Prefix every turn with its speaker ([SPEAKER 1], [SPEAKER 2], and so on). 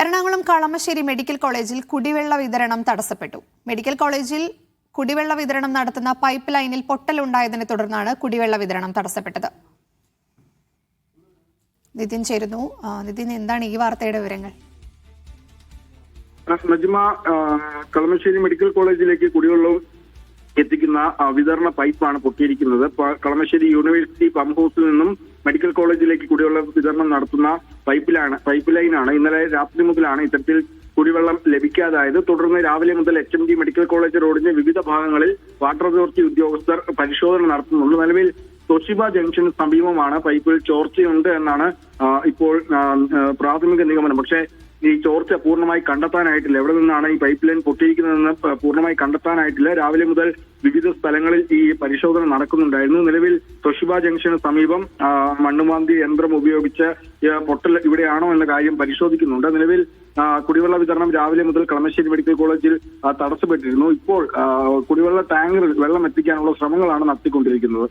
[SPEAKER 1] Ernakulam Kalamassery medical കോളേജിൽ കുടിവെള്ള വിതരണം തടസ്സപ്പെട്ടു. മെഡിക്കൽ കോളേജിൽ കുടിവെള്ള വിതരണം നടത്തുന്ന പൈപ്പ് ലൈനിൽ പൊട്ടലുണ്ടായതിനെ തുടർന്നാണ് കുടിവെള്ള വിതരണം തടസ്സപ്പെട്ടത്. നിതിൻ ചേരുന്നു. നിതിൻ, എന്താണ് ഈ വാർത്തയുടെ വിവരങ്ങൾ?
[SPEAKER 2] നജ്മ, കളമശ്ശേരി മെഡിക്കൽ കോളേജിലേക്ക് കുടിവെള്ളം എത്തിക്കുന്ന വിതരണ പൈപ്പാണ് പൊട്ടിയിരിക്കുന്നത്. കളമശ്ശേരി യൂണിവേഴ്സിറ്റി പമ്പ് ഹൗസിൽ നിന്നും മെഡിക്കൽ കോളേജിലേക്ക് കുടിവെള്ള വിതരണം നടത്തുന്ന പൈപ്പ് ലൈനാണ് ഇന്നലെ രാത്രി മുതലാണ് ഇത്തരത്തിൽ കുടിവെള്ളം ലഭിക്കാതായത്. തുടർന്ന് രാവിലെ മുതൽ HMD മെഡിക്കൽ കോളേജ് റോഡിന്റെ വിവിധ ഭാഗങ്ങളിൽ വാട്ടർ അതോറിറ്റി ഉദ്യോഗസ്ഥർ പരിശോധന നടത്തുന്നുണ്ട്. നിലവിൽ തോഷിബ ജംഗ്ഷന് സമീപമാണ് പൈപ്പിൽ ചോർച്ചയുണ്ട് എന്നാണ് ഇപ്പോൾ പ്രാഥമിക നിഗമനം. പക്ഷേ ഈ ചോർച്ച പൂർണ്ണമായി കണ്ടെത്താനായിട്ടില്ല. എവിടെ നിന്നാണ് ഈ പൈപ്പ് ലൈൻ പൊട്ടിയിരിക്കുന്നതെന്ന് പൂർണ്ണമായി കണ്ടെത്താനായിട്ടില്ല. രാവിലെ മുതൽ വിവിധ സ്ഥലങ്ങളിൽ ഈ പരിശോധന നടക്കുന്നുണ്ടായിരുന്നു. നിലവിൽ തോഷിബ ജംഗ്ഷന് സമീപം മണ്ണുമാന്തി യന്ത്രം ഉപയോഗിച്ച് പൊട്ടൽ ഇവിടെയാണോ എന്ന കാര്യം പരിശോധിക്കുന്നുണ്ട്. നിലവിൽ കുടിവെള്ള വിതരണം രാവിലെ മുതൽ കളമശ്ശേരി മെഡിക്കൽ കോളേജിൽ തടസ്സപ്പെട്ടിരുന്നു. ഇപ്പോൾ കുടിവെള്ള ടാങ്കറിൽ വെള്ളം എത്തിക്കാനുള്ള ശ്രമങ്ങളാണ് നടത്തിക്കൊണ്ടിരിക്കുന്നത്.